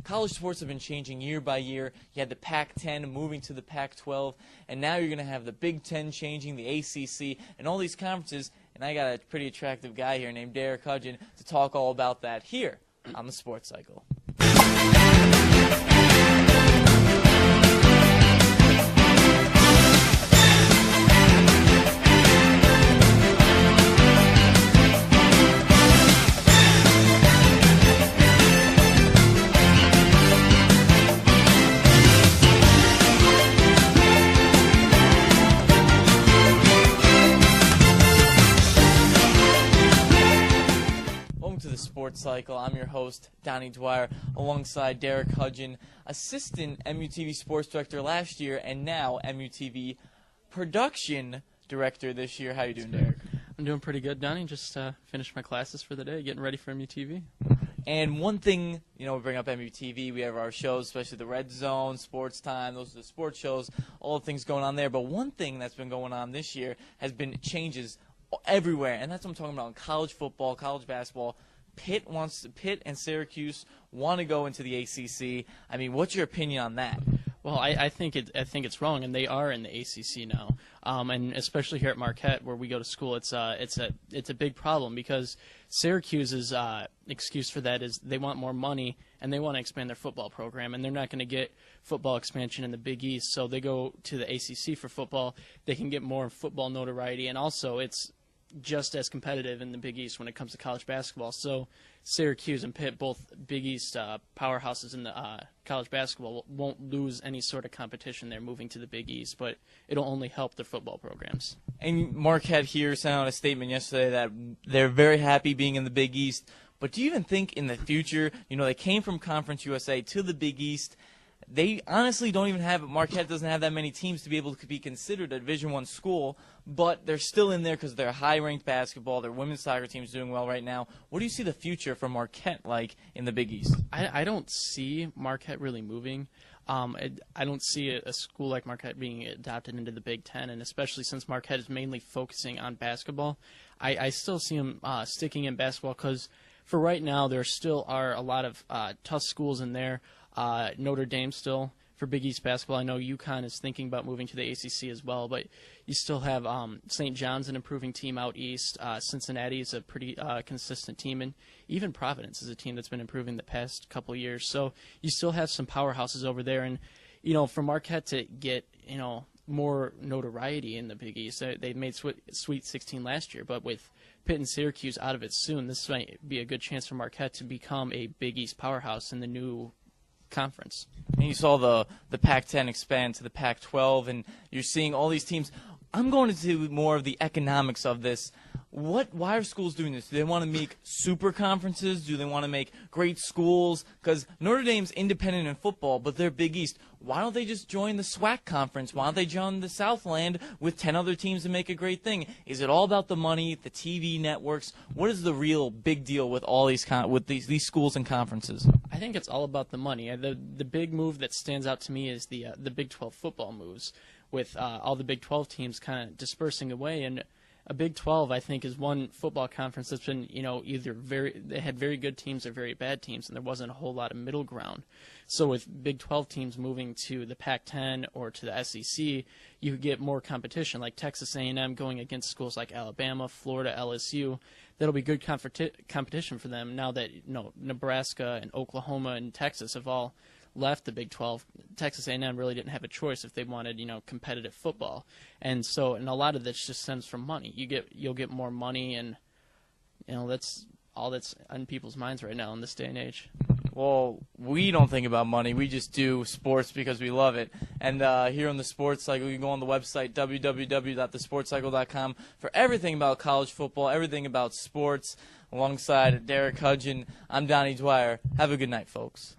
college sports have been changing year by year. You had the Pac-10 moving to the Pac-12, and now you're going to have the Big Ten changing, the ACC, and all these conferences. And I got a pretty attractive guy here named Derek Hudgin to talk all about that here on the Sports Cycle. Sports Cycle. I'm your host, Donnie Dwyer, alongside Derek Hudgin, assistant MUTV sports director last year, and now MUTV production director this year. How you doing, Derek? I'm doing pretty good, Donnie. Just finished my classes for the day, getting ready for MUTV. And one thing, we bring up MUTV, we have our shows, especially the Red Zone, Sports Time, those are the sports shows, all the things going on there. But one thing that's been going on this year has been changes everywhere, and that's what I'm talking about in college football, college basketball. Pitt and Syracuse want to go into the ACC. I mean, what's your opinion on that? Well, I think it's wrong, and they are in the ACC now, and especially here at Marquette, where we go to school, it's a big problem because Syracuse's excuse for that is they want more money and they want to expand their football program, and they're not going to get football expansion in the Big East, so they go to the ACC for football. They can get more football notoriety, and also it's just as competitive in the Big East when it comes to college basketball. So Syracuse and Pitt, both Big East powerhouses in the college basketball, won't lose any sort of competition there moving to the Big East, but it'll only help their football programs. And Marquette here sent out a statement yesterday that they're very happy being in the Big East, but do you even think in the future, they came from Conference USA to the Big East, they honestly don't even have, Marquette doesn't have that many teams to be able to be considered a Division I school, but they're still in there because they're high-ranked basketball. Their women's soccer team's doing well right now. What do you see the future for Marquette like in the Big East? I don't see Marquette really moving. I don't see a school like Marquette being adopted into the Big Ten, and especially since Marquette is mainly focusing on basketball, I still see them sticking in basketball because for right now there still are a lot of tough schools in there. Notre Dame still for Big East basketball. I know UConn is thinking about moving to the ACC as well, but you still have St. John's, an improving team out east. Cincinnati is a pretty consistent team, and even Providence is a team that's been improving the past couple of years. So you still have some powerhouses over there, and for Marquette to get more notoriety in the Big East, they made Sweet 16 last year, but with Pitt and Syracuse out of it soon, this might be a good chance for Marquette to become a Big East powerhouse in the new conference. And you saw the Pac-10 expand to the Pac-12, and you're seeing all these teams. I'm going into more of the economics of this. Why are schools doing this? Do they want to make super conferences? Do they want to make great schools? Because Notre Dame's independent in football, but they're Big East. Why don't they just join the SWAC conference? Why don't they join the Southland with 10 other teams and make a great thing? Is it all about the money, the TV networks? What is the real big deal with all these these schools and conferences? I think it's all about the money. The big move that stands out to me is the Big 12 football moves, with all the Big 12 teams kind of dispersing away. And a Big 12, I think, is one football conference that's been, either they had very good teams or very bad teams, and there wasn't a whole lot of middle ground. So with Big 12 teams moving to the Pac-10 or to the SEC, you get more competition, like Texas A&M going against schools like Alabama, Florida, LSU. That'll be good competition for them now that Nebraska and Oklahoma and Texas have all left the Big 12. Texas A&M really didn't have a choice if they wanted, competitive football. And a lot of this just stems from money. You'll get more money, and that's all that's on people's minds right now in this day and age. Well, we don't think about money. We just do sports because we love it. And here on the Sports Cycle, you can go on the website, www.thesportscycle.com, for everything about college football, everything about sports. Alongside Derek Hudgin, I'm Donnie Dwyer. Have a good night, folks.